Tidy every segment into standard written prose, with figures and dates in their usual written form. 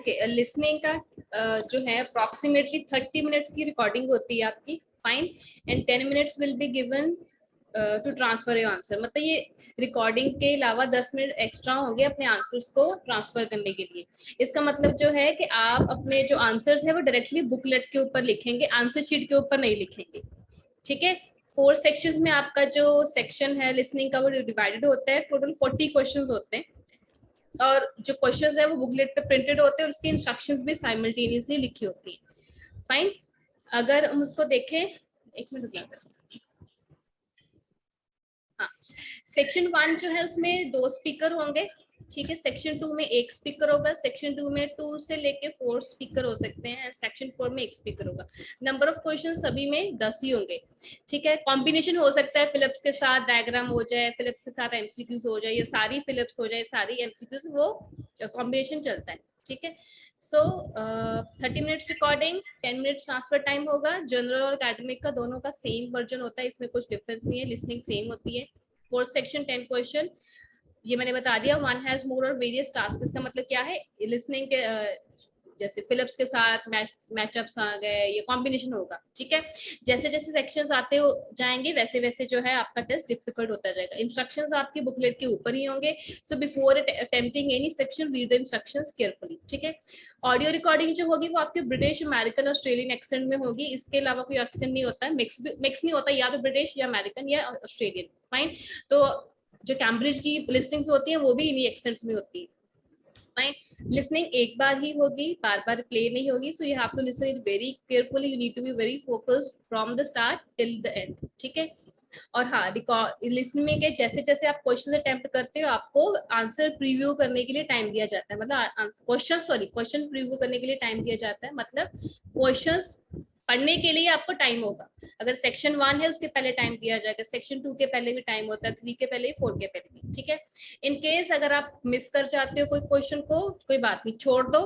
Okay, listening का जो है अप्रोक्सीमेटली 30 मिनट्स की रिकॉर्डिंग होती है आपकी, fine, and 10 minutes will be given to transfer your answer. मतलब ये रिकॉर्डिंग के अलावा 10 मिनट एक्स्ट्रा होंगे अपने आंसर्स को ट्रांसफर करने के लिए। इसका मतलब जो है कि आप अपने जो आंसर्स है वो डायरेक्टली बुकलेट के ऊपर लिखेंगे, आंसर शीट के ऊपर नहीं लिखेंगे, ठीक है। 4 सेक्शंस में आपका जो सेक्शन है लिसनिंग का वो डिवाइडेड होता है, टोटल 40 क्वेश्चंस होते हैं, और जो क्वेश्चंस है वो बुकलेट पे प्रिंटेड होते हैं और उसकी इंस्ट्रक्शंस भी साइमल्टेनियसली लिखी होती है, फाइन। अगर हम उसको देखें, एक मिनट रुकिए। हाँ, सेक्शन 1 जो है उसमें 2 स्पीकर होंगे, ठीक है। सेक्शन 2 में 1 स्पीकर होगा, सेक्शन 2 में 2 से लेके 4 स्पीकर हो सकते हैं, सेक्शन 4 में 1 स्पीकर होगा। नंबर ऑफ क्वेश्चन सभी में 10 ही होंगे, ठीक है। कॉम्बिनेशन हो सकता है, फिलिप्स के साथ डायग्राम हो जाए, फिलिप्स के साथ एमसीक्यूज हो जाए, या सारी फिलिप्स हो जाए सारी एमसीक्यूज, वो कॉम्बिनेशन चलता है, ठीक है। सो 30 minutes recording, 10 minutes transfer time होगा। जनरल और एकेडमिक का दोनों का सेम वर्जन होता है, इसमें कुछ डिफरेंस नहीं है, लिसनिंग सेम होती है। फोर्थ सेक्शन 10 क्वेश्चन, ये मैंने बता दिया। वन हैज मोर और वेरियस टास्क, इसका मतलब क्या है, लिसनिंग के जैसे फिलिप्स के साथ मैचअप्स आ गए, ये कॉम्बिनेशन होगा, ठीक है। जैसे जैसे सेक्शंस आते हो जाएंगे वैसे वैसे जो है आपका टेस्ट डिफिकल्ट होता जाएगा। इंस्ट्रक्शंस आपकी बुकलेट के ऊपर ही होंगे, so before attempting any section read the instructions carefully, ठीक है। ऑडियो रिकॉर्डिंग जो होगी वो आपके ब्रिटिश, अमेरिकन, ऑस्ट्रेलियन एक्सेंट में होगी, इसके अलावा कोई एक्सेंट नहीं होता है, मिक्स नहीं होता, या तो ब्रिटिश या अमेरिकन या ऑस्ट्रेलियन, फाइन। तो जो कैम्ब्रिज की लिस्टिंग्स होती हैं वो भी इन्हीं एक्सेंट्स में होती है, फाइन। लिसनिंग एक बार ही होगी, बार बार प्ले नहीं होगी, so you have to listen it very carefully, you need to be very focused from the start till the end, ठीक है। और हाँ, रिकॉर्ड लिसनिंग के जैसे जैसे आप क्वेश्चन अटेम्प्ट करते हो आपको आंसर प्रीव्यू करने के लिए टाइम दिया जाता है, मतलब क्वेश्चन प्रीव्यू करने के लिए टाइम दिया जाता है, मतलब क्वेश्चंस पढ़ने के लिए आपको टाइम होगा। अगर सेक्शन 1 है उसके पहले टाइम दिया जाएगा, सेक्शन 2 के पहले भी टाइम होता है, 3 के पहले, 4 के पहले भी, ठीक है। इन केस अगर आप मिस कर जाते हो कोई क्वेश्चन को, कोई बात नहीं, छोड़ दो।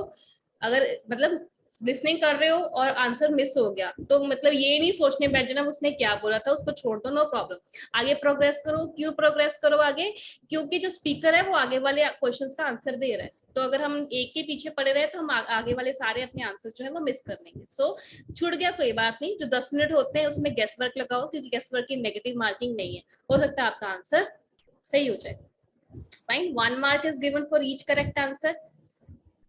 अगर मतलब लिसनिंग कर रहे हो और आंसर मिस हो गया तो मतलब ये नहीं सोचने बैठ जाना उसने क्या बोला था, उसको छोड़ दो, नो प्रॉब्लम। आगे प्रोग्रेस करो। क्यों प्रोग्रेस करो आगे? क्योंकि जो स्पीकर है वो आगे वाले क्वेश्चंस का आंसर दे रहा है, तो अगर हम एक के पीछे पड़े रहे तो हम आगे वाले सारे अपने आंसर जो है वो मिस कर लेंगे। सो छूट गया कोई बात नहीं, जो 10 मिनट होते हैं उसमें गेस वर्क लगाओ, क्योंकि गेस वर्क की नेगेटिव मार्किंग नहीं है, हो सकता है आपका आंसर सही हो जाए, fine. 1 mark is given for each correct answer.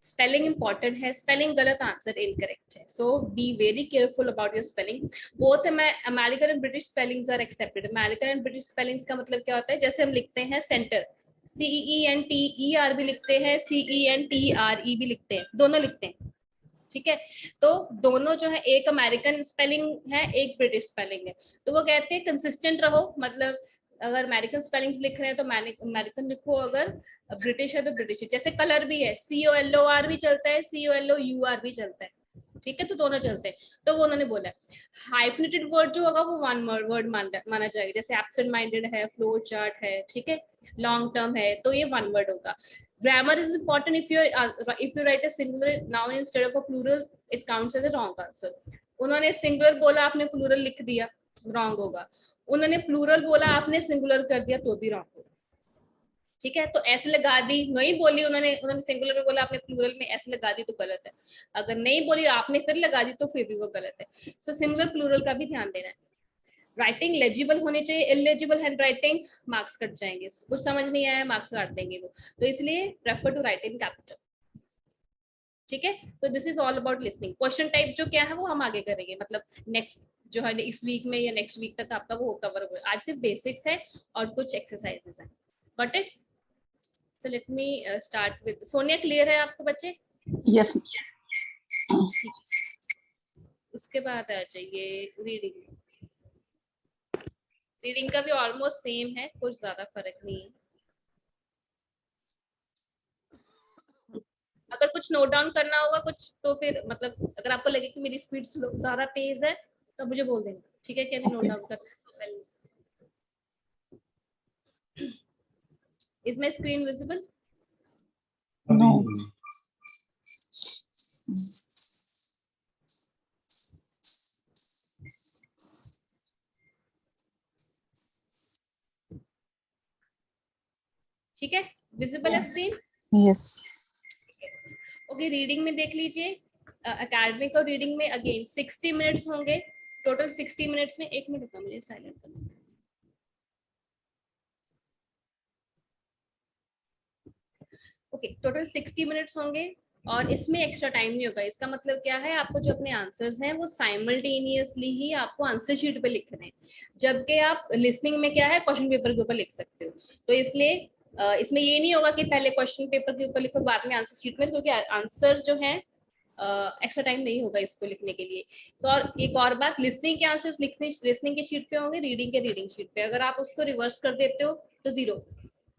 Spelling important है, स्पेलिंग गलत आंसर इनकरेक्ट है, so be very careful about your spelling. Both American and British spellings are accepted. American and British spellings का मतलब क्या होता है, जैसे हम लिखते हैं सेंटर, CENTER भी लिखते हैं, CENTRE भी लिखते हैं, दोनों लिखते हैं, ठीक है। तो दोनों जो है, एक अमेरिकन स्पेलिंग है, एक ब्रिटिश स्पेलिंग है, तो वो कहते हैं कंसिस्टेंट रहो, मतलब अगर अमेरिकन स्पेलिंग्स लिख रहे हैं तो अमेरिकन लिखो, अगर ब्रिटिश है तो ब्रिटिश। जैसे कलर भी है, COLOR भी चलता है, COLOUR भी चलता है, ठीक है, तो दोनों चलते हैं। तो वो उन्होंने बोला हाइफनेटेड वर्ड जो होगा वो 1 वर्ड माना जाएगा, जैसे एब्सेंट माइंडेड है, फ्लो चार्ट है, ठीक है, लॉन्ग टर्म है, तो ये 1 वर्ड होगा। Grammar is important. If you write a singular noun instead of a plural, it counts as a wrong answer. उन्होंने सिंगुलर बोला, आपने प्लूरल लिख दिया, रॉन्ग होगा। उन्होंने प्लूरल बोला, आपने सिंगुलर कर दिया, तो भी रॉन्ग होगा, ठीक है। तो ऐसे लगा दी, नहीं बोली उन्होंने सिंगुलर में बोला, आपने प्लूरल में ऐसे लगा दी तो गलत है। अगर नहीं बोली आपने फिर लगा दी तो फिर भी वो गलत है। सो सिंगुलर प्लूरल का भी ध्यान देना है। राइटिंग लेजिबल होनी चाहिए, illegible hand writing marks cut जाएंगे, कुछ समझ नहीं आया मार्क्स काट देंगे वो, तो इसलिए prefer to write in capital, ठीक है। तो this is all about listening. Question type जो क्या है वो हम आगे करेंगे, मतलब नेक्स्ट जो है इस वीक में या नेक्स्ट वीक तक आपका वो कवर होगा। आज सिर्फ बेसिक्स है और कुछ एक्सरसाइजेस हैं, got it. So let me start with Sonia. Clear है आपको बच्चे? यस। उसके बाद आ जाइए रीडिंग। रीडिंग का भी ऑलमोस्ट सेम है, कुछ ज्यादा फर्क नहीं है। अगर कुछ नोट डाउन करना होगा कुछ तो फिर मतलब अगर आपको लगे कि मेरी स्पीड ज्यादा तेज है तो मुझे बोल देना, ठीक है, कि अभी नोट डाउन करना है। Is my screen visible? No. ठीक है, विजिबल है स्क्रीन? यस। ओके, रीडिंग में देख लीजिए, एकेडमिक और रीडिंग में अगेन 60 मिनट्स होंगे टोटल। 60 मिनट्स में, एक मिनट का मुझे साइलेंट करना। ओके, टोटल 60 मिनट्स होंगे और इसमें एक्स्ट्रा टाइम नहीं होगा। इसका मतलब क्या है, आपको जो अपने आंसर्स हैं वो साइमल्टेनियसली ही आपको आंसर शीट पे लिखने हैं, जबकि आप लिसनिंग में क्या है, क्वेश्चन पेपर के ऊपर लिख सकते हो। तो इसलिए इसमें ये नहीं होगा कि पहले क्वेश्चन पेपर के ऊपर लिखो बाद में आंसर शीट में, क्योंकि आंसर जो है एक्स्ट्रा टाइम नहीं होगा इसको लिखने के लिए। तो और एक और बात, लिसनिंग के आंसर्स लिसनिंग के शीट पे होंगे, रीडिंग के रीडिंग शीट पे। अगर आप उसको रिवर्स कर देते हो तो जीरो,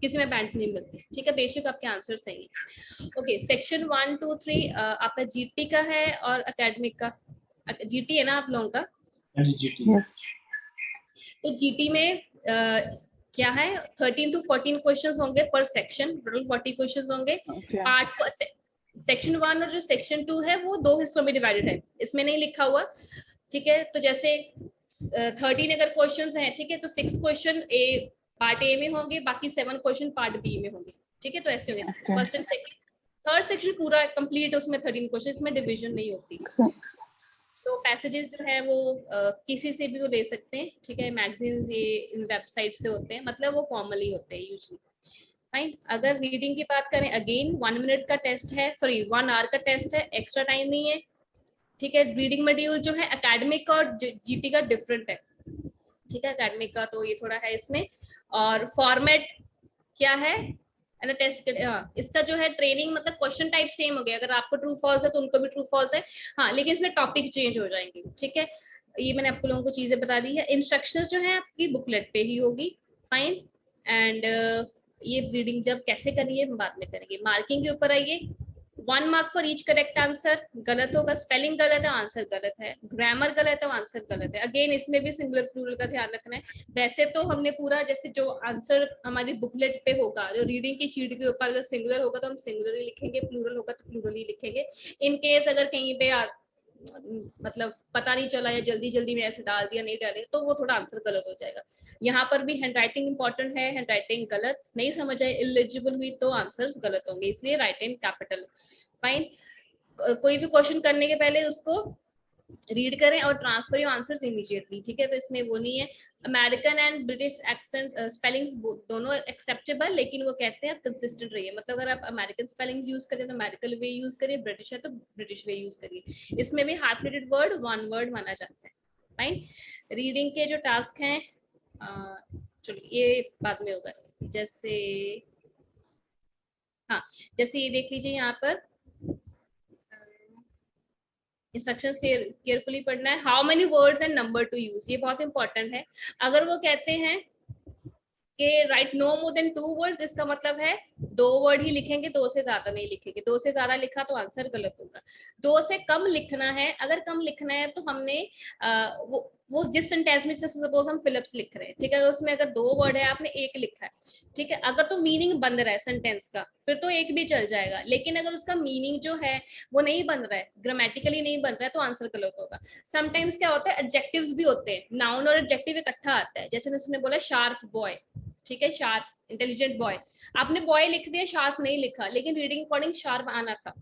किसी में बैंड नहीं मिलती। ठीक है, बेशक आपके आंसर सही है। ओके, सेक्शन 1 2 3 आपका जीटी का है और एकेडमिक का। जीटी है ना आप लोगों का? Yes. तो जीटी में क्या है, 13 to 14 क्वेश्चंस होंगे पर सेक्शन, टोटल 40 क्वेश्चंस होंगे। Okay. पार्ट सेक्शन 1 और जो सेक्शन 2 है वो 2 हिस्सों में डिवाइडेड है, इसमें नहीं लिखा हुआ। ठीक है, तो जैसे 13 अगर क्वेश्चंस हैं, ठीक है, तो 6 क्वेश्चन ए पार्ट ए में होंगे, बाकी 7 क्वेश्चन पार्ट बी में होंगे। ठीक है, तो ऐसे होंगे। Okay. First and second, third section पूरा कंप्लीट है, उसमें 13 क्वेश्चन, इसमें डिवीजन नहीं होती। तो पैसेजेस जो है वो किसी से भी वो ले सकते हैं। ठीक है, मैगजीन्स ये इन वेबसाइट से होते हैं, मतलब वो फॉर्मली होते हैं यूजुअली। फाइन। अगर रीडिंग की बात करें, अगेन 1 मिनट का टेस्ट है, सॉरी 1 आवर का टेस्ट है, एक्स्ट्रा टाइम नहीं है। ठीक है, रीडिंग मॉड्यूल जो है एकेडमिक और जीटी का डिफरेंट है। ठीक है, एकेडमिक का तो ये थोड़ा है इसमें। और फॉर्मेट क्या है, टेस्ट के इसका जो है ट्रेनिंग, मतलब क्वेश्चन टाइप सेम हो गया। अगर आपको ट्रू फॉल्स है तो उनको भी ट्रू फॉल्स है, हाँ, लेकिन इसमें टॉपिक चेंज हो जाएंगे। ठीक है, ये मैंने आपको लोगों को चीजें बता दी है। इंस्ट्रक्शंस जो है आपकी बुकलेट पे ही होगी। फाइन। एंड ये रीडिंग जब कैसे करनी है हम बाद में करेंगे। मार्किंग के ऊपर आइए। 1 mark for each correct answer. गलत होगा, स्पेलिंग गलत है, आंसर गलत है, ग्रामर गलत है, आंसर गलत है। अगेन इसमें भी सिंगुलर प्लूरल का ध्यान रखना है। वैसे तो हमने पूरा, जैसे जो आंसर हमारी बुकलेट पे होगा, जो रीडिंग की शीट के ऊपर अगर सिंगुलर होगा तो हम सिंगुलर ही लिखेंगे, प्लूरल होगा तो प्लूरल ही लिखेंगे। इन केस अगर कहीं पे मतलब पता नहीं चला या जल्दी जल्दी में ऐसे डाल दिया, नहीं डाले, तो वो थोड़ा आंसर गलत हो जाएगा। यहाँ पर भी हैंड राइटिंग इंपॉर्टेंट है। हैंड राइटिंग गलत नहीं समझ आए, इलिजिबल हुई तो आंसर्स गलत होंगे, इसलिए राइट इन कैपिटल। फाइन। कोई भी क्वेश्चन करने के पहले उसको रीड करें और ट्रांसफर योर आंसर्स इमीडिएटली। ठीक है, तो इसमें वो नहीं है। American and British accent spellings दोनों एक्सेप्टेबल, लेकिन वो कहते हैं आप कंसिस्टेंट रहिए। मतलब अगर आप अमेरिकन स्पेलिंग्स यूज करें तो अमेरिकन वे यूज करिए, ब्रिटिश है तो ब्रिटिश वे यूज करिए। इसमें भी हाफ रिलेटेड वर्ड 1 वर्ड माना जाता है। फाइन। रीडिंग के जो टास्क हैं, चलिए ये बाद में होगा। जैसे हाँ, जैसे ये देख लीजिए यहाँ पर इंस्ट्रक्शन से केयरफुली पढ़ना है। How many words and number to use, ये बहुत इंपॉर्टेंट है। अगर वो कहते हैं कि write no more than 2 words, इसका मतलब है 2 वर्ड ही लिखेंगे, 2 से ज्यादा नहीं लिखेंगे। 2 से ज्यादा लिखा तो आंसर गलत होगा। 2 से कम लिखना है। अगर कम लिखना है तो हमने वो जिस सेंटेंस में, सपोज हम फिलिप्स लिख रहे हैं, ठीक है, उसमें अगर 2 वर्ड है, आपने 1 लिखा है, ठीक है, अगर तो मीनिंग बन रहा है सेंटेंस का, फिर तो 1 भी चल जाएगा। लेकिन अगर उसका मीनिंग जो है वो नहीं बन रहा है, ग्रामेटिकली नहीं बन रहा है, तो आंसर गलत होगा। समटाइम्स क्या होता है, एडजेक्टिव्स भी होते हैं, नाउन और एडजेक्टिव इकट्ठा आता है। जैसे उसने बोला शार्प बॉय, ठीक है, शार्प इंटेलिजेंट बॉय, आपने बॉय लिख दिया, शार्प नहीं लिखा, लेकिन रीडिंग अकॉर्डिंग शार्प आना था।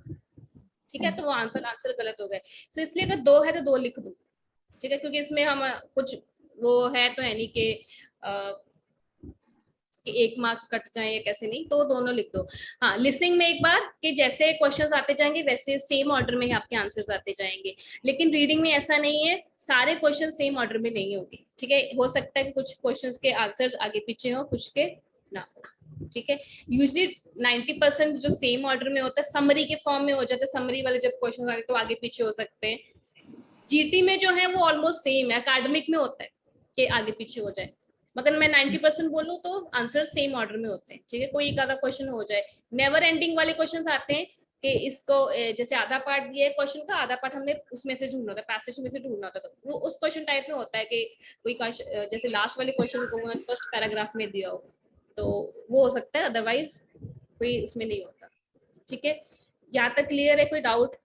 ठीक है, तो वो आंसर गलत हो गए। तो इसलिए अगर 2 है तो 2 लिख दो। ठीक है, क्योंकि इसमें हम कुछ वो है तो है नहीं कि 1 मार्क्स कट जाए या कैसे, नहीं, तो दोनों लिख दो। हाँ, लिसनिंग में एक बार कि जैसे क्वेश्चंस आते जाएंगे वैसे सेम ऑर्डर में ही आपके आंसर्स आते जाएंगे। लेकिन रीडिंग में ऐसा नहीं है, सारे क्वेश्चन सेम ऑर्डर में नहीं होंगे। ठीक है, हो सकता है कि कुछ क्वेश्चंस के आंसर्स आगे पीछे हो, कुछ के ना हो। ठीक है, यूजली 90% जो सेम ऑर्डर में होता है, समरी के फॉर्म में हो जाता है। समरी वाले जब क्वेश्चन आते तो आगे पीछे हो सकते हैं। जीटी में जो है वो ऑलमोस्ट सेम है, एकेडमिक में होता है कि आगे पीछे हो जाए, मगर मैं 90% बोलूं तो आंसर सेम ऑर्डर में होते हैं। ठीक है, कोई एक आधा क्वेश्चन हो जाए। नेवर एंडिंग वाले क्वेश्चन आते हैं कि इसको जैसे आधा पार्ट दिया है क्वेश्चन का, आधा पार्ट हमने उसमें से ढूंढना था, पैसेज में से ढूंढना था, तो वो उस क्वेश्चन टाइप में होता है कि कोई जैसे लास्ट वाले क्वेश्चन को फर्स्ट पैराग्राफ में दिया हो, तो वो हो सकता है, अदरवाइज कोई उसमें नहीं होता। ठीक है, यहाँ तक क्लियर है? कोई डाउट?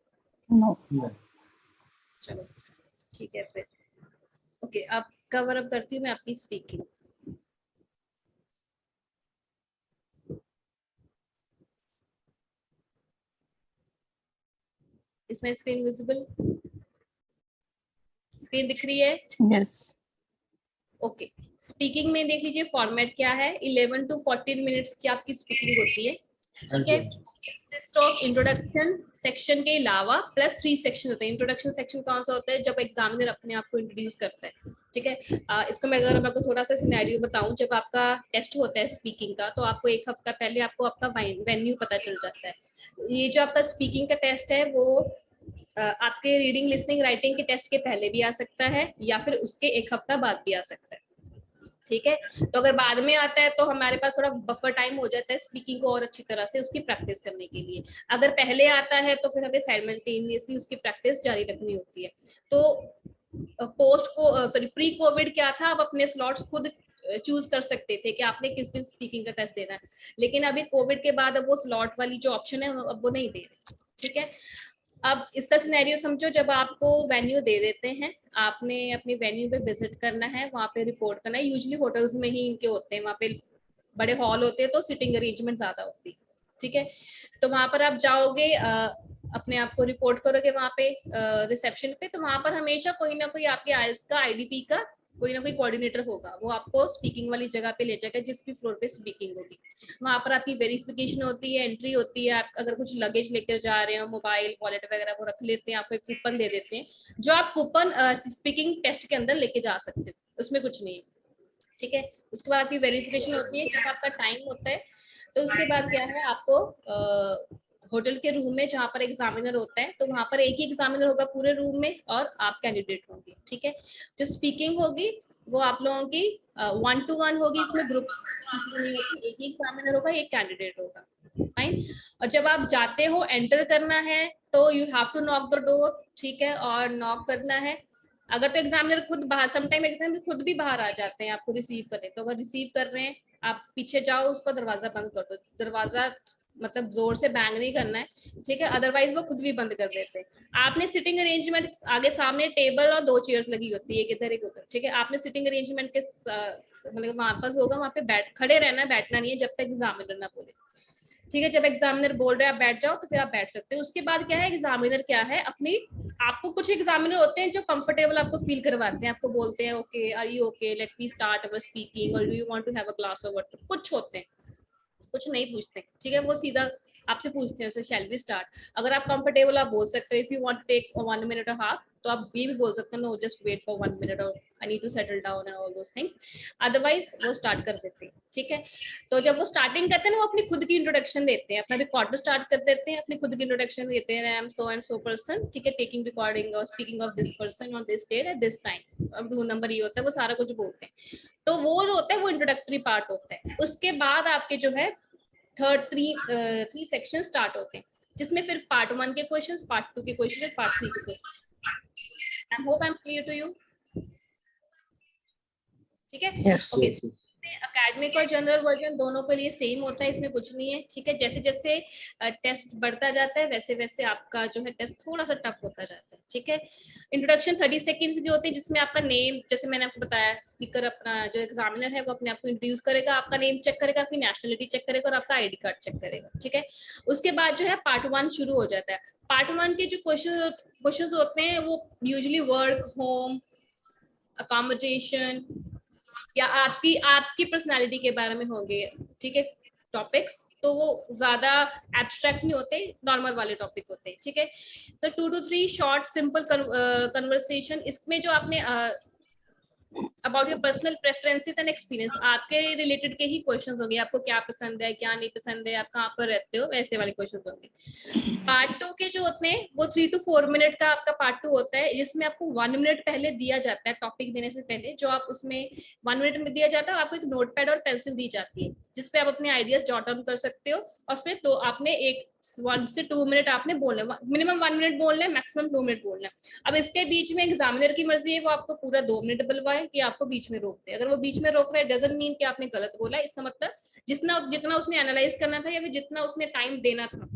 No. चलो ठीक है फिर। ओके, अब कवर अप करती हूँ मैं आपकी स्पीकिंग। इसमें स्क्रीन विजिबल, स्क्रीन दिख रही है? Yes. ओके, स्पीकिंग में देख लीजिए फॉर्मेट क्या है, 11 to 14 मिनट्स की आपकी स्पीकिंग होती है, ठीक है। कंसिस्ट ऑफ इंट्रोडक्शन सेक्शन के अलावा प्लस 3 सेक्शन होते हैं। इंट्रोडक्शन सेक्शन कौन सा होता है? जब एग्जामिनर अपने आप को इंट्रोड्यूस करता है, ठीक है। इसको मैं अगर आपको थोड़ा सा सिनेरियो बताऊं, जब आपका टेस्ट होता है स्पीकिंग का, तो आपको एक हफ्ता पहले आपको आपका वेन्यू पता चल जाता है। ये जो आपका स्पीकिंग का टेस्ट है वो आपके रीडिंग लिसनिंग राइटिंग के टेस्ट के पहले भी आ सकता है या फिर उसके एक हफ्ता बाद भी आ सकता है, ठीक है। तो अगर बाद में आता है तो हमारे पास थोड़ा बफर टाइम हो जाता है स्पीकिंग को और अच्छी तरह से उसकी प्रैक्टिस करने के लिए। अगर पहले आता है तो फिर हमें साइमल्टेनियसली उसकी प्रैक्टिस जारी रखनी होती है। तो प्री कोविड क्या था, आप अपने स्लॉट्स खुद चूज कर सकते थे कि आपने किस दिन स्पीकिंग का टेस्ट देना है, लेकिन अभी कोविड के बाद अब वो स्लॉट वाली जो ऑप्शन है अब वो नहीं दे रहे, ठीक है। अब इसका सिनेरियो समझो, जब आपको वेन्यू दे देते हैं, आपने अपनी वेन्यू पे विजिट करना है, वहाँ पे रिपोर्ट करना है। यूजुअली होटल्स में ही इनके होते हैं, वहाँ पे बड़े हॉल होते हैं तो सिटिंग अरेंजमेंट ज्यादा होती है, ठीक है। तो वहां पर आप जाओगे, अपने आप को रिपोर्ट करोगे वहां पे रिसेप्शन पे, तो वहां पर हमेशा कोई ना कोई आपके आईएलटीएस का आईडीपी का कोई ना कोई कोऑर्डिनेटर होगा, वो आपको स्पीकिंग वाली जगह पे ले जाएगा जिस भी फ्लोर पे स्पीकिंग होगी। वहां पर आपकी वेरिफिकेशन होती है, एंट्री होती है। आप अगर कुछ लगेज लेकर जा रहे हो, मोबाइल वॉलेट वगैरह, वो रख लेते हैं, आपको एक कूपन दे देते हैं, जो आप कूपन स्पीकिंग टेस्ट के अंदर लेके जा सकते हो, उसमें कुछ नहीं है, ठीक है। उसके बाद आपकी वेरिफिकेशन होती है, जब आपका टाइम होता है तो उसके बाद क्या है, आपको होटल के रूम में जहाँ पर एग्जामिनर होता है, तो वहां पर एक ही एग्जामिनर होगा पूरे रूम में और आप कैंडिडेट होंगे, ठीक है। जो स्पीकिंग होगी वो आप लोगों की 1-to-1 होगी, इसमें ग्रुप नहीं होती, एक ही एग्जामिनर होगा, एक कैंडिडेट होगा, फाइन। और जब आप जाते हो, एंटर करना है, तो you have to knock the door, ठीक है, और नॉक करना है। अगर तो एग्जामिनर खुद बाहर, समटाइम एग्जामिनर खुद भी बाहर आ जाते हैं आपको रिसीव करने, तो अगर रिसीव कर रहे हैं, आप पीछे जाओ, उसका दरवाजा बंद कर दो। दरवाजा मतलब जोर से बैंग नहीं करना है, ठीक है, अदरवाइज वो खुद भी बंद कर देते हैं। आपने सिटिंग अरेंजमेंट, आगे सामने टेबल और 2 चेयर्स लगी होती है, एक इधर एक उधर, ठीक है। आपने सिटिंग अरेंजमेंट के मतलब वहां पर होगा, वहां पे खड़े रहना है, बैठना नहीं है जब तक एग्जामिनर ना बोले, ठीक है। जब एग्जामिनर बोल रहे हैं आप बैठ जाओ, तो फिर आप बैठ सकते हो। उसके बाद क्या है, एग्जामिनर क्या है अपनी, आपको कुछ एग्जामिनर होते हैं जो कंफर्टेबल आपको फील करवाते हैं, आपको बोलते हैं okay are you okay, let me start our speaking, और do you want to have a glass of water, कुछ होते हैं, कुछ नहीं पूछते, ठीक है। वो सीधा आपसे पूछते हैं सो शैल वी स्टार्ट। अगर आप कंफर्टेबल आप बोल सकते हो, if you want to take 1 minute और हाफ, तो आप ये भी बोल सकते हो no just wait for 1 minute और I need to settle down and all those things, otherwise वो स्टार्ट कर देते हैं, ठीक है। तो जब वो स्टार्टिंग करते हैं ना, वो अपनी खुद की इंट्रोडक्शन देते हैं, अपना रिकॉर्ड स्टार्ट कर देते हैं, अपनी खुद की इंट्रोडक्शन देते हैं, I am so and so person, ठीक है, टेकिंग रिकॉर्डिंग और speaking of this person on this date at this time, अब रूम नंबर ये होता है, वो सारा कुछ बोलते हैं। तो वो जो होता है वो इंट्रोडक्टरी पार्ट होता है। उसके बाद आपके जो है थर्ड 3 सेक्शन स्टार्ट होते हैं, जिसमें फिर पार्ट 1 के क्वेश्चंस, पार्ट 2 के क्वेश्चन, पार्ट 3 के question. I hope I am clear to you, ठीक है। Yes. ओके, एकेडमिक और जनरल वर्जन दोनों के लिए सेम होता है, इसमें कुछ नहीं है, ठीक है। जैसे जैसे टेस्ट बढ़ता जाता है, वैसे वैसे आपका जो है टेस्ट थोड़ा सा टफ होता जाता है, ठीक है। इंट्रोडक्शन 30 सेकंड्स की होती है, जिसमें आपका नेम, जैसे मैंने आपको बताया, स्पीकर अपना जो एग्जामिनर है वो अपने आप को इंट्रोड्यूस करेगा, आपका नेम चेक करेगा, आपकी नेशनलिटी चेक करेगा और आपका आईडी कार्ड चेक करेगा, ठीक है। उसके बाद जो है पार्ट 1 शुरू हो जाता है। पार्ट 1 के जो क्वेश्चन होते हैं वो यूजुअली वर्क, होम, अकोमोडेशन या आपकी पर्सनालिटी के बारे में होंगे, ठीक है, टॉपिक्स। तो वो ज्यादा एब्स्ट्रैक्ट नहीं होते, नॉर्मल वाले टॉपिक होते हैं, ठीक है। सो 2 to 3 शॉर्ट सिंपल कन्वर्सेशन, इसमें जो आपने about your personal preferences and experience, आपके रिलेटेड के ही क्वेश्चंस होंगे, आपको क्या पसंद है, क्या नहीं पसंद है, आप कहाँ पर रहते हो, वैसे वाले क्वेश्चंस होंगे। पार्ट 2 के जो होते हैं वो 3 to 4 मिनट का आपका पार्ट 2 होता है, जिसमें आपको 1 मिनट पहले दिया जाता है, टॉपिक देने से पहले जो आप उसमें 1 मिनट में दिया जाता है, आपको एक नोटपैड और पेंसिल दी जाती है, जिसपे आप अपने आइडियाज जॉट डाउन कर सकते हो, और फिर तो आपने 1 से 2 मिनट आपने बोलना, मिनिमम 1 मिनट बोलना है, मैक्सिमम 2 मिनट बोलना है। अब इसके बीच में एग्जामिनर की मर्जी है, वो आपको पूरा 2 मिनट बुलवाए कि आपको बीच में रोक दे। अगर वो बीच में रोक रहा है, डजंट मीन कि आपने गलत बोला, इसका मतलब जितना उसने एनालाइज करना था या फिर जितना उसने टाइम देना था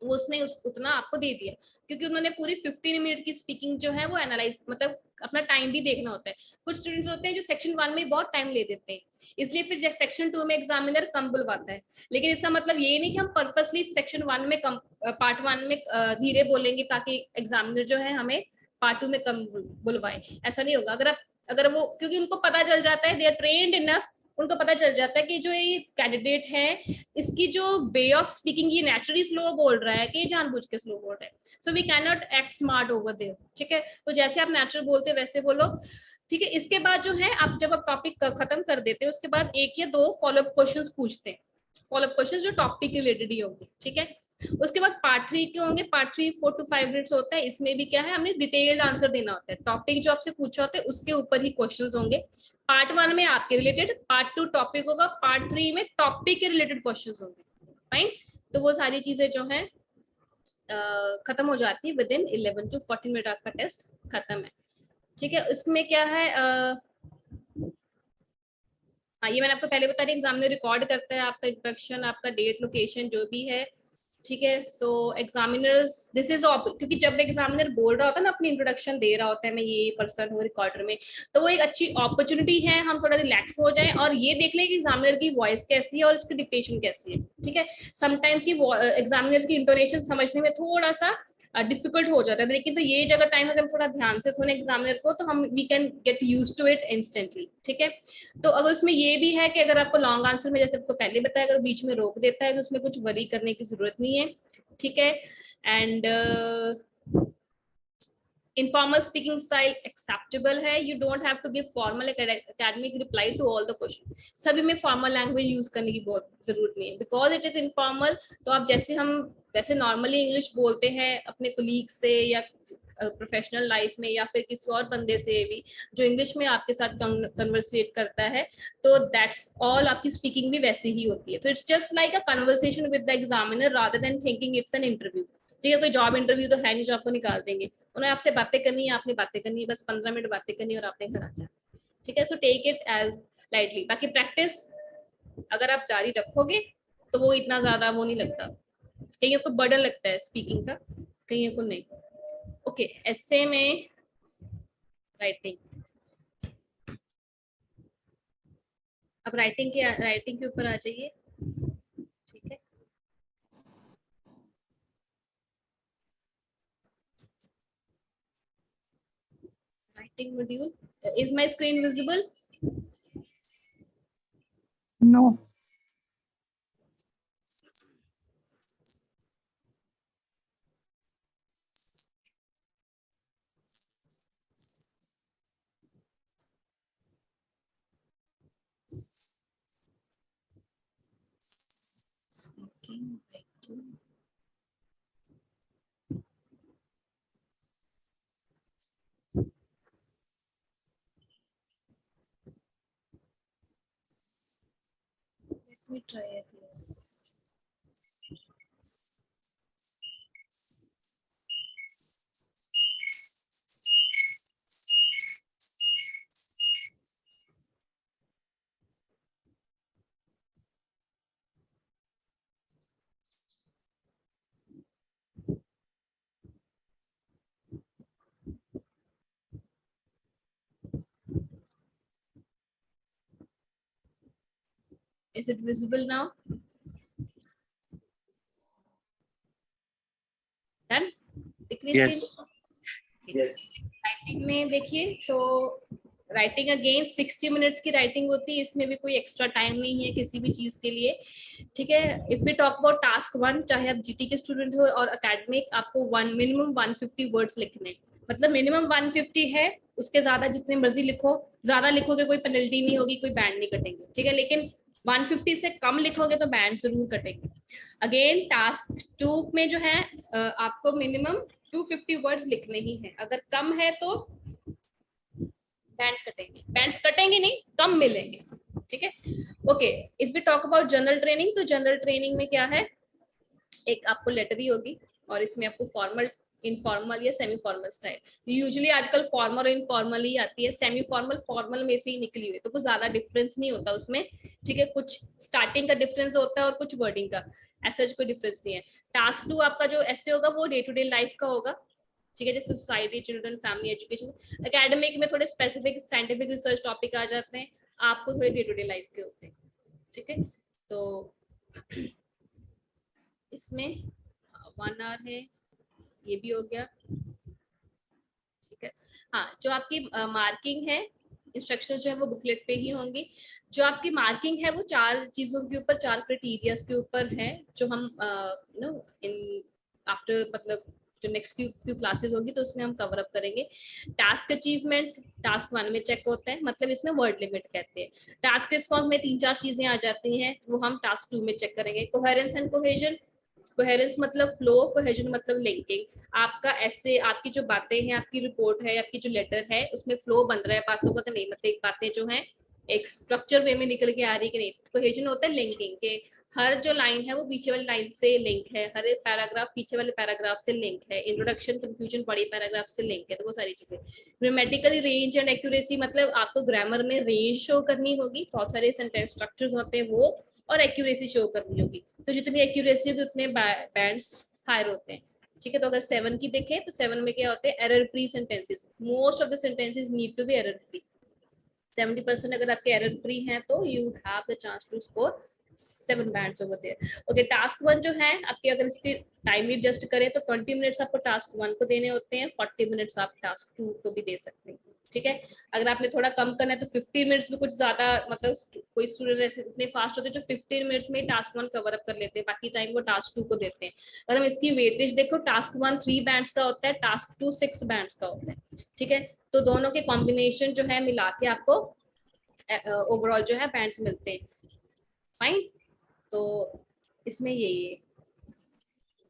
वो उसने उतना आपको दे दिया, क्योंकि उन्होंने पूरी 15 मिनट की स्पीकिंग जो है वो एनालाइज, मतलब अपना टाइम भी देखना होता है। कुछ स्टूडेंट्स होते हैं जो सेक्शन 1 में बहुत टाइम ले देते हैं, इसलिए फिर सेक्शन 2 में एग्जामिनर कम बुलवाता है। लेकिन इसका मतलब ये नहीं कि हम पर्पसली सेक्शन 1 में कम, पार्ट 1 में धीरे बोलेंगे ताकि एग्जामिनर जो है हमें पार्ट 2 में कम बुलवाए, ऐसा नहीं होगा। अगर वो, क्योंकि उनको पता चल जाता है, दे आर ट्रेन्ड इनफ, उनको पता चल जाता है कि जो ये कैंडिडेट है इसकी जो वे ऑफ स्पीकिंग ये नेचुरली स्लो बोल रहा है कि जानबूझ के स्लो बोल रहा है। So we can not act smart over there, ठीक है। तो जैसे आप नेचुरल बोलते हैं वैसे बोलो, ठीक है। इसके बाद जो है आप जब आप टॉपिक खत्म कर देते हैं उसके बाद 1 या 2 फॉलोअप क्वेश्चंस पूछते हैं, फॉलोअप क्वेश्चंस जो टॉपिक रिलेटेड ही होंगे, ठीक है। उसके बाद पार्ट 3 के होंगे, पार्ट 3 4 to 5 मिनट्स होता है। इसमें भी क्या है, हमने डिटेल्ड आंसर देना होता है, टॉपिक जो आपसे पूछा होता है उसके ऊपर ही क्वेश्चंस होंगे। पार्ट 1 में आपके रिलेटेड, पार्ट 2 टॉपिक होगा, पार्ट 3 में टॉपिक के रिलेटेड क्वेश्चंस होंगे, फाइन। तो वो सारी चीजें जो है खत्म हो जाती है विद इन 11 to 14 मिनट, आपका टेस्ट खत्म है, ठीक है। इसमें क्या है, हाँ ये मैंने आपको पहले बता दी, एग्जामिनर रिकॉर्ड करता है आपका इंट्रोडक्शन, आपका डेट, लोकेशन जो भी है, ठीक है। सो एग्जामिनर्स दिस इज, क्योंकि जब एग्जामिनर बोल रहा होता है ना, अपनी इंट्रोडक्शन दे रहा होता है, मैं ये पर्सन हूँ रिकॉर्डर में, तो वो एक अच्छी अपॉर्चुनिटी है हम थोड़ा रिलैक्स हो जाए और ये देख लें कि एग्जामिनर की वॉइस कैसी है और इसकी डिक्टेशन कैसी है, ठीक है। समटाइम की एग्जामिनर की इंटोनेशन समझने में थोड़ा सा डिफिकल्ट हो जाता है, लेकिन तो ये जगह टाइम अगर थोड़ा ध्यान से सुने एग्जामिनर को तो हम we can get use to it instantly, ठीक है। तो अगर उसमें ये भी है कि अगर आपको लॉन्ग आंसर में, जैसे आपको पहले बताया, अगर बीच में रोक देता है तो उसमें कुछ वरी करने की जरूरत नहीं है, ठीक है। And informal speaking style acceptable है, you don't have to give formal academic reply to all the question, सभी में formal language use करने की बहुत जरूरत नहीं है, because it is informal। तो आप जैसे हम वैसे नॉर्मली इंग्लिश बोलते हैं अपने कोलीग से या प्रोफेशनल लाइफ में या फिर किसी और बंदे से भी जो इंग्लिश में आपके साथ कन्वर्सेट करता है, तो दैट्स ऑल, आपकी स्पीकिंग भी वैसे ही होती है। तो it's just like a conversation with the examiner rather than thinking it's an interview, ठीक है। कोई जॉब इंटरव्यू तो है नहीं जो आपको निकाल देंगे, उन्हें आपसे बातें करनी है, आपने बातें करनी है, बस 15 मिनट बातें करनी है और आपने घर आ जाना, ठीक है। So take it as lightly. बाकी प्रैक्टिस अगर आप जारी रखोगे तो वो इतना ज्यादा वो नहीं लगता, कईयों को बर्डन लगता है स्पीकिंग का, कईयों को नहीं। ओके, एसे में राइटिंग, अब राइटिंग के ऊपर आ जाइए, ठीक है। Writing module, is my screen visible? No. Speaking, writing. Let me try it here. Is it visible now? Done? Yes. Yes. Writing में देखिए, तो राइटिंग अगेन 60 मिनट्स की राइटिंग होती है, इसमें भी कोई एक्स्ट्रा टाइम नहीं है किसी भी चीज के लिए, ठीक है। If we talk about task 1, चाहे आप जीटी के स्टूडेंट हो और एकेडमिक, आपको मिनिमम 150 वर्ड्स लिखने, मतलब मिनिमम 150 है, उसके ज्यादा जितने मर्जी लिखो, ज्यादा लिखोगे कोई पेनल्टी नहीं होगी, कोई बैंड नहीं कटेंगे, ठीक है। लेकिन 150 से कम लिखोगे तो बैंड जरूर कटेंगे। अगेन टास्क 2 में जो है आपको मिनिमम 250 वर्ड्स लिखने ही हैं, अगर कम है तो बैंड्स कटेंगे, बैंड्स कटेंगे नहीं, कम मिलेंगे, ठीक है। Okay, if we talk about general training, तो जनरल ट्रेनिंग में क्या है, एक आपको लेटर ही होगी और इसमें आपको फॉर्मल, इनफॉर्मल या सेमी फॉर्मल स्टाइल, यूजुअली आजकल फॉर्मल और इनफॉर्मल ही आती है, सेमी फॉर्मल फॉर्मल में से ही निकली हुई, तो कुछ ज्यादा डिफरेंस नहीं होता उसमें, ठीक है। कुछ स्टार्टिंग का डिफरेंस होता है और कुछ वर्डिंग का। ऐसा कोई डिफरेंस नहीं है। टास्क 2 आपका जो ऐसे होगा वो डे टू डे लाइफ का होगा, ठीक है, जैसे society, children, family, education. Academic में थोड़े स्पेसिफिक साइंटिफिक रिसर्च टॉपिक आ जाते हैं, आपको थोड़े डे टू डे लाइफ के होते हैं, ठीक है। तो इसमें 1 आवर है, ये भी हो गया, ठीक है। हाँ, जो आपकी मार्किंग है, इंस्ट्रक्शंस जो है वो बुकलेट पे ही होंगी। जो आपकी मार्किंग है वो 4 चीजों के ऊपर, 4 क्राइटेरियाज के ऊपर है, जो हम नो इन आफ्टर मतलब जो नेक्स्ट फ्यू क्लासेस होगी तो उसमें हम कवर अप करेंगे। टास्क अचीवमेंट टास्क 1 में चेक होता है, मतलब इसमें वर्ड लिमिट कहते हैं। टास्क रिस्पॉन्स में 3-4 चीजें आ जाती हैं, वो हम टास्क 2 में चेक करेंगे। कोहेरेंस एंड कोहेजन, कोहेरेंस मतलब फ्लो, कोहेजन मतलब लिंकिंग। आपका ऐसे आपकी जो बातें हैं, आपकी रिपोर्ट है, आपकी जो लेटर है, उसमें फ्लो बन रहा है बातों का कि नहीं, मतलब एक बातें जो है एक स्ट्रक्चर वे में निकल के आ रही कि नहीं। कोहेजन होता है लिंकिंग के, हर जो लाइन है वो पीछे वाली लाइन से लिंक है, हर एक पैराग्राफ पीछे वाले पैराग्राफ से लिंक है, इंट्रोडक्शन कंफ्यूजन बड़ी पैराग्राफ से लिंक है, तो वो सारी चीजें। ग्रामेटिकली रेंज एंड एक्यूरेसी, मतलब आपको ग्रामर में रेंज शो करनी होगी, बहुत सारे सेंटेंस स्ट्रक्चर्स होते हैं वो, और एक्यूरेसी शो करनी होगी। तो जितनी एक्यूरेसी होगी उतने बैंड्स हायर होते हैं, ठीक है। तो अगर 7 की देखें तो 7 में क्या होते हैं, error free sentences. Most of the sentences need to be error free. 70% अगर आपके एरर फ्री हैं तो you have the chance to score 7 bands over there. Okay, task 1 जो है आपके, अगर इसकी टाइम एडजस्ट करें तो 20 मिनट्स आपको टास्क 1 को देने होते हैं, 40 मिनट्स आप टास्क 2 को भी दे सकते हैं, ठीक है। अगर आपने थोड़ा कम करना है तो 15 मिनट्स भी कुछ ज्यादा, मतलब कोई स्टूडेंट ऐसे इतने फास्ट होते हैं जो 15 मिनट्स में टास्क 1 कवर अप कर लेते हैं, बाकी टाइम वो टास्क 2 को देते हैं। अगर हम इसकी वेटेज देखो, टास्क 1 3 बैंड्स का होता है, टास्क 2 6 बैंड्स का होता है, ठीक है। तो दोनों के कॉम्बिनेशन जो है मिला के आपको ओवरऑल जो है बैंड्स मिलते हैं, फाइन। तो इसमें यही है,